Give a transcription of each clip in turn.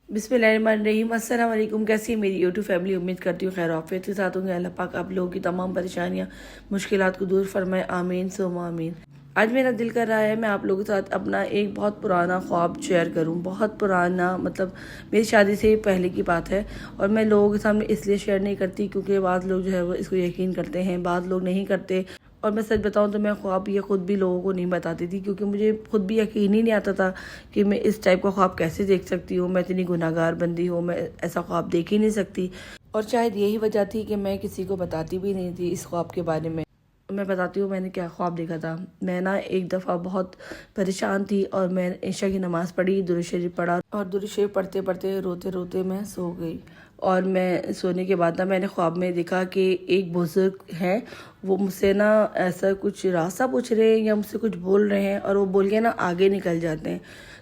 बिस्मिल्लाहिर्रहमानिर्रहीम। अस्सलाम वालेकुम। कैसी है मेरी यूट्यूब फैमिली? उम्मीद करती हूँ खैर आफियत के साथ होंगे। अल्लाह पाक आप लोगों की तमाम परेशानियाँ मुश्किलात को दूर फरमाए, आमीन सुम्मा आमीन। आज मेरा दिल कर रहा है मैं आप लोगों के साथ अपना एक बहुत पुराना ख्वाब शेयर करूं। बहुत पुराना, मतलब मेरी शादी से पहले की बात है, और मैं लोगों के सामने इसलिए शेयर नहीं करती क्योंकि बाद लोग जो है वो इसको यकीन करते हैं, बाद लोग नहीं करते। और मैं सच बताऊं तो मैं ख्वाब ये खुद भी लोगों को नहीं बताती थी, क्योंकि मुझे खुद भी यकीन ही नहीं आता था कि मैं इस टाइप का ख्वाब कैसे देख सकती हूँ। मैं इतनी गुनाहगार बंदी हूँ, मैं ऐसा ख्वाब देख ही नहीं सकती। और शायद यही वजह थी कि मैं किसी को बताती भी नहीं थी इस ख्वाब के बारे में। मैं बताती हूँ मैंने क्या ख्वाब देखा था। मैं ना एक दफ़ा बहुत परेशान थी और मैं ईशा की नमाज़ पढ़ी, दुरूद शरीफ पढ़ा, और दुरूद शरीफ पढ़ते पढ़ते रोते रोते मैं सो गई। और मैं सोने के बाद ना मैंने ख्वाब में देखा कि एक बुज़ुर्ग हैं, वो मुझसे ना ऐसा कुछ रास्ता पूछ रहे हैं या मुझसे कुछ बोल रहे हैं, और वो बोल के ना आगे निकल जाते हैं।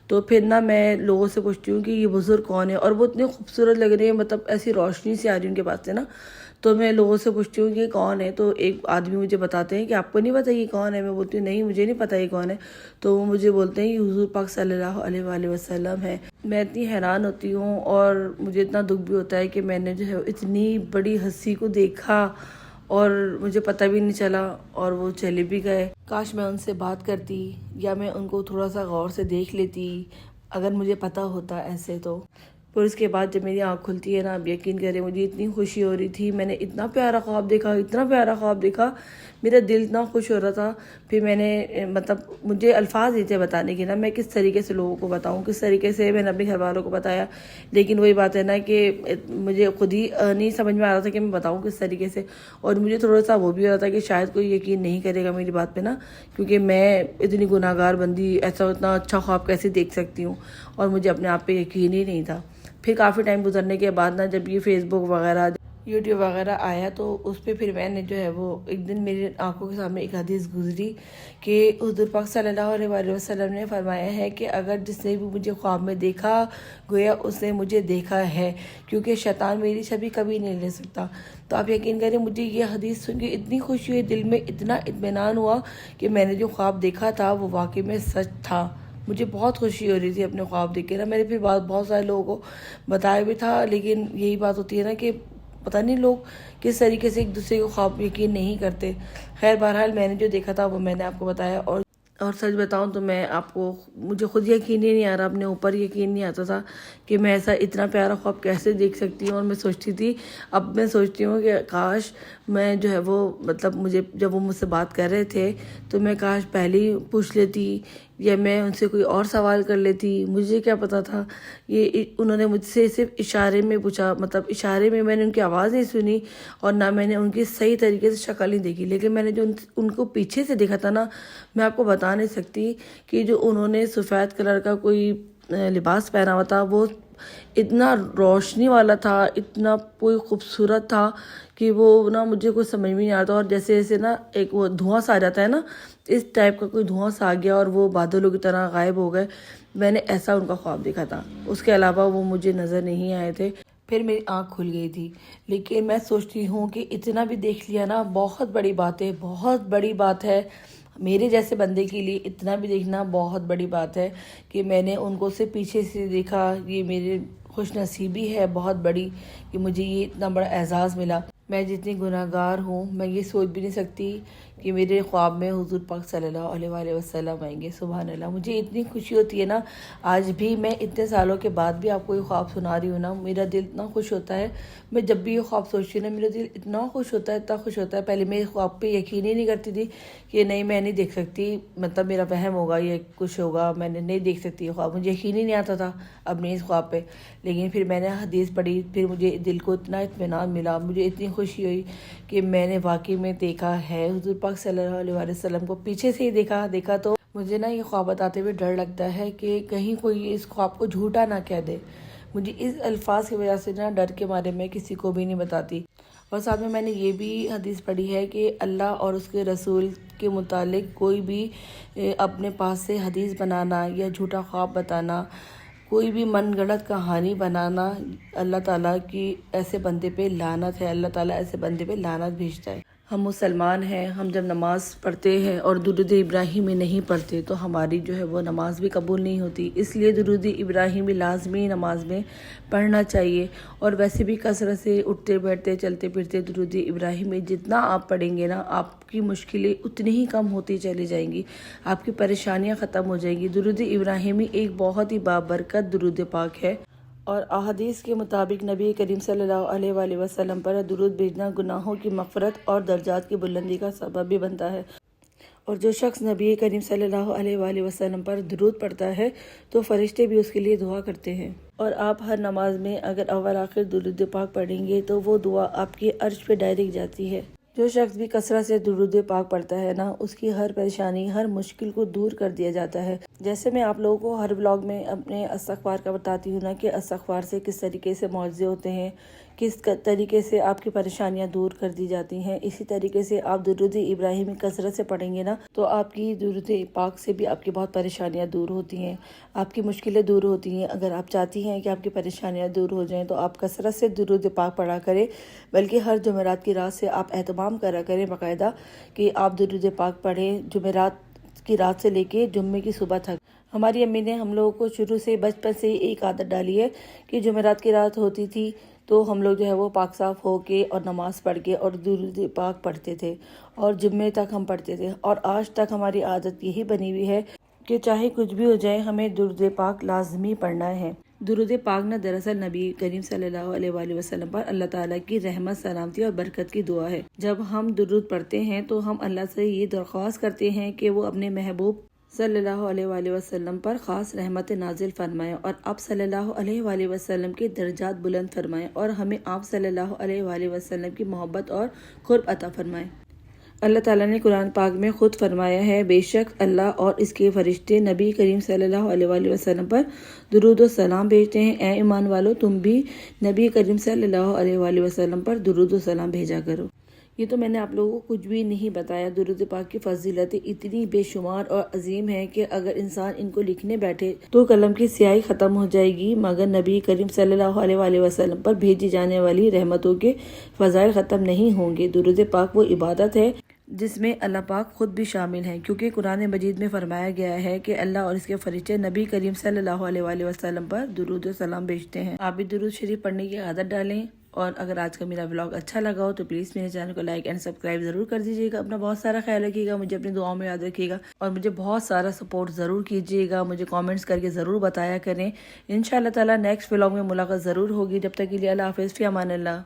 तो फिर ना मैं लोगों से पूछती हूँ कि ये बुज़ुर्ग कौन है, और वो इतने खूबसूरत लग रहे हैं, मतलब ऐसी रोशनी सी आ रही है उनके पास से ना। तो मैं लोगों से पूछती हूँ कि ये कौन है, तो एक आदमी मुझे बताते हैं कि आपको नहीं पता ये कौन है। मैं बोलती हूँ नहीं, मुझे नहीं पता ये कौन है। तो वो मुझे बोलते हैं ये हुजूर पाक सल्लल्लाहु अलैहि वसल्लम है। मैं इतनी हैरान होती हूँ और मुझे इतना दुख भी होता है कि मैंने जो है इतनी बड़ी हस्ती को देखा और मुझे पता भी नहीं चला, और वो चले भी गए। काश मैं उनसे बात करती या मैं उनको थोड़ा सा गौर से देख लेती, अगर मुझे पता होता ऐसे तो। फिर उसके बाद जब मेरी आँख खुलती है ना, आप यकीन करें मुझे इतनी खुशी हो रही थी। मैंने इतना प्यारा ख्वाब देखा, इतना प्यारा ख्वाब देखा, मेरा दिल इतना खुश हो रहा था। फिर मैंने मतलब मुझे अल्फाज नहीं थे बताने के ना, मैं किस तरीके से लोगों को बताऊं, किस तरीके से मैंने अपने घर वालों को बताया। लेकिन वही बात है ना कि मुझे खुद ही नहीं समझ में आ रहा था कि मैं बताऊं किस तरीके से। और मुझे थोड़ा सा वो भी हो रहा था कि शायद कोई यकीन नहीं करेगा मेरी बात पे ना, क्योंकि मैं इतनी गुनाहगार बंदी ऐसा इतना अच्छा ख्वाब कैसे देख सकती हूँ, और मुझे अपने आप पे यकीन ही नहीं था। फिर काफ़ी टाइम गुजरने के बाद ना, जब ये फेसबुक वगैरह यूट्यूब वगैरह आया, तो उस पर फिर मैंने जो है वो एक दिन मेरी आंखों के सामने एक हदीस गुजरी कि हुज़ूर पाक सल्लल्लाहु अलैहि वसल्लम ने फरमाया है कि अगर जिसने भी मुझे ख्वाब में देखा, गोया उसने मुझे देखा है, क्योंकि शैतान मेरी छवि कभी नहीं ले सकता। तो आप यकीन करें मुझे ये हदीस सुन के इतनी खुशी हुई, दिल में इतना इत्मीनान हुआ कि मैंने जो ख्वाब देखा था वो वाकई में सच था। मुझे बहुत खुशी हो रही थी अपने ख्वाब देख के ना। मैंने फिर बहुत सारे लोगों को बताया भी था, लेकिन यही बात होती है ना कि पता नहीं लोग किस तरीके से एक दूसरे को ख्वाब यकीन नहीं करते। खैर बहरहाल मैंने जो देखा था वो मैंने आपको बताया। और सच बताऊं तो मैं आपको, मुझे खुद यकीन ही नहीं आ रहा, अपने ऊपर यकीन नहीं आता था कि मैं ऐसा इतना प्यारा ख्वाब कैसे देख सकती हूँ। और मैं सोचती थी, अब मैं सोचती हूँ कि काश मैं जो है वो, मतलब मुझे जब वो मुझसे बात कर रहे थे तो मैं काश पहले ही पूछ लेती, या मैं उनसे कोई और सवाल कर लेती। मुझे क्या पता था, उन्होंने मुझसे सिर्फ इशारे में पूछा, मतलब इशारे में, मैंने उनकी आवाज़ नहीं सुनी और ना मैंने उनकी सही तरीके से शक्ल नहीं देखी। लेकिन मैंने जो उनको पीछे से देखा था ना, मैं आपको बता नहीं सकती कि जो उन्होंने सफ़ेद कलर का कोई लिबास पहना हुआ था, वो इतना रोशनी वाला था, इतना कोई खूबसूरत था कि वो ना मुझे कुछ समझ में नहीं आता। और जैसे जैसे ना एक वो धुआं सा आ जाता है ना, इस टाइप का कोई धुआं सा आ गया और वो बादलों की तरह गायब हो गए। मैंने ऐसा उनका ख्वाब देखा था, उसके अलावा वो मुझे नज़र नहीं आए थे। फिर मेरी आँख खुल गई थी। लेकिन मैं सोचती हूँ कि इतना भी देख लिया ना, बहुत बड़ी बात है, बहुत बड़ी बात है। मेरे जैसे बंदे के लिए इतना भी देखना बहुत बड़ी बात है कि मैंने उनको से पीछे से देखा। ये मेरे खुश नसीबी है बहुत बड़ी कि मुझे ये इतना बड़ा एजाज़ मिला। मैं जितनी गुनाहगार हूँ, मैं ये सोच भी नहीं सकती कि मेरे ख्वाब में हुजूर पाक सल्लल्लाहु अलैहि वसल्लम आएंगे। सुभान अल्लाह। मुझे इतनी खुशी होती है ना, आज भी मैं इतने सालों के बाद भी आपको ये ख्वाब सुना रही हूँ ना, मेरा दिल इतना खुश होता है। मैं जब भी ये ख्वाब सोचती हूँ ना, मेरा दिल इतना खुश होता है, इतना खुश होता है। पहले मैं इस ख्वाब पे यकीन ही नहीं करती थी कि नहीं मैं नहीं देख सकती, मतलब मेरा वहम होगा, ये कुछ होगा, मैंने नहीं देख सकती ये ख्वाब, मुझे यकीन ही नहीं आता था अपने इस ख्वाब पे। लेकिन फिर मैंने हदीस पढ़ी, फिर मुझे दिल को इतना इत्मीनान मिला, मुझे इतनी खुशी हुई कि मैंने वाकई में देखा है हुजूर पाक सल्लल्लाहु अलैहि वसल्लम को। पीछे से ही देखा तो मुझे ना ये ख्वाब बताते हुए डर लगता है कि कहीं कोई इस ख्वाब को झूठा ना कह दे। मुझे इस अल्फाज की वजह से ना डर के मारे में किसी को भी नहीं बताती। और साथ में मैंने ये भी हदीस पढ़ी है कि अल्लाह और उसके रसूल के मुतालिक कोई भी अपने पास से हदीस बनाना या झूठा ख्वाब बताना, कोई भी मन गढ़ंत कहानी बनाना, अल्लाह ताला की ऐसे बंदे पे लानत है, अल्लाह ताला ऐसे बंदे पे लानत भेजता है। ہم مسلمان ہیں، ہم جب نماز پڑھتے ہیں اور درود ابراہیمی نہیں پڑھتے تو ہماری جو ہے وہ نماز بھی قبول نہیں ہوتی. اس لیے درود ابراہیمی لازمی نماز میں پڑھنا چاہیے. اور ویسے بھی کثرت سے اٹھتے بیٹھتے چلتے پھرتے درود ابراہیمی جتنا آپ پڑھیں گے نا، آپ کی مشکلیں اتنی ہی کم ہوتی چلی جائیں گی، آپ کی پریشانیاں ختم ہو جائیں گی. درود ابراہیمی ایک بہت ہی بابرکت درود پاک ہے، اور احادیث کے مطابق نبی کریم صلی اللہ علیہ وآلہ وسلم پر درود بھیجنا گناہوں کی مغفرت اور درجات کی بلندی کا سبب بھی بنتا ہے. اور جو شخص نبی کریم صلی اللہ علیہ وآلہ وسلم پر درود پڑھتا ہے تو فرشتے بھی اس کے لیے دعا کرتے ہیں. اور آپ ہر نماز میں اگر اول آخر درود پاک پڑھیں گے تو وہ دعا آپ کی عرش پہ ڈائریکٹ جاتی ہے. جو شخص بھی کثرت سے درود پاک پڑھتا ہے نا، اس کی ہر پریشانی، ہر مشکل کو دور کر دیا جاتا ہے. جیسے میں آپ لوگوں کو ہر ولاگ میں اپنے استغفار کا بتاتی ہوں نا کہ استغفار سے کس طریقے سے معجزے ہوتے ہیں، کس طریقے سے آپ کی پریشانیاں دور کر دی جاتی ہیں. اسی طریقے سے آپ درود ابراہیمی کثرت سے پڑھیں گے نا تو آپ کی درود پاک سے بھی آپ کی بہت پریشانیاں دور ہوتی ہیں، آپ کی مشکلیں دور ہوتی ہیں. اگر آپ چاہتی ہیں کہ آپ کی پریشانیاں دور ہو جائیں تو آپ کثرت سے درود پاک پڑھا کریں، بلکہ ہر جمعرات کی رات سے آپ اہتمام کرا کریں باقاعدہ کہ آپ درود پاک پڑھیں جمعرات کی رات سے لے کے جمعے کی صبح تک. ہماری امی نے ہم لوگوں کو شروع سے بچپن سے ایک عادت ڈالی ہے کہ جمعرات کی رات ہوتی تھی تو ہم لوگ جو ہے وہ پاک صاف ہو کے اور نماز پڑھ کے اور درود پاک پڑھتے تھے، اور جمعے تک ہم پڑھتے تھے. اور آج تک ہماری عادت یہی بنی ہوئی ہے کہ چاہے کچھ بھی ہو جائے ہمیں درود پاک لازمی پڑھنا ہے. درود پاک نہ دراصل نبی کریم صلی اللہ علیہ وآلہ وسلم پر اللہ تعالیٰ کی رحمت، سلامتی اور برکت کی دعا ہے. جب ہم درود پڑھتے ہیں تو ہم اللہ سے یہ درخواست کرتے ہیں کہ وہ اپنے محبوب صلی اللہ علیہ وآلہ وسلم پر خاص رحمت نازل فرمائیں، اور آپ صلی اللہ علیہ وآلہ وسلم کے درجات بلند فرمائیں، اور ہمیں آپ صلی اللہ علیہ وآلہ وسلم کی محبت اور قرب عطا فرمائیں. اللہ تعالیٰ نے قرآن پاک میں خود فرمایا ہے، بے شک اللہ اور اس کے فرشتے نبی کریم صلی اللہ علیہ وآلہ وسلم پر درود و سلام بھیجتے ہیں. اے ایمان والو، تم بھی نبی کریم صلی اللہ علیہ وآلہ وسلم پر درود و سلام بھیجا کرو. یہ تو میں نے آپ لوگوں کو کچھ بھی نہیں بتایا. درود پاک کی فضیلتیں اتنی بے شمار اور عظیم ہیں کہ اگر انسان ان کو لکھنے بیٹھے تو قلم کی سیاہی ختم ہو جائے گی، مگر نبی کریم صلی اللہ علیہ وآلہ وسلم پر بھیجی جانے والی رحمتوں کے فضائل ختم نہیں ہوں گے. درود پاک وہ عبادت ہے جس میں اللہ پاک خود بھی شامل ہیں، کیونکہ قرآن مجید میں فرمایا گیا ہے کہ اللہ اور اس کے فرشتے نبی کریم صلی اللہ علیہ وآلہ وسلم پر درود و سلام بھیجتے ہیں. آپ بھی درود شریف پڑھنے کی عادت ڈالیں. اور اگر آج کا میرا ولاگ اچھا لگا ہو تو پلیز میرے چینل کو لائک اینڈ سبسکرائب ضرور کر دیجیے گا. اپنا بہت سارا خیال رکھیے گا، مجھے اپنی دعاؤں میں یاد رکھیے گا، اور مجھے بہت سارا سپورٹ ضرور کیجیے گا. مجھے کامنٹس کر کے ضرور بتایا کریں. انشاءاللہ تعالی نیکسٹ ولاگ میں ملاقات ضرور ہوگی. جب تک کے لیے اللہ حافظ، فی امان اللہ.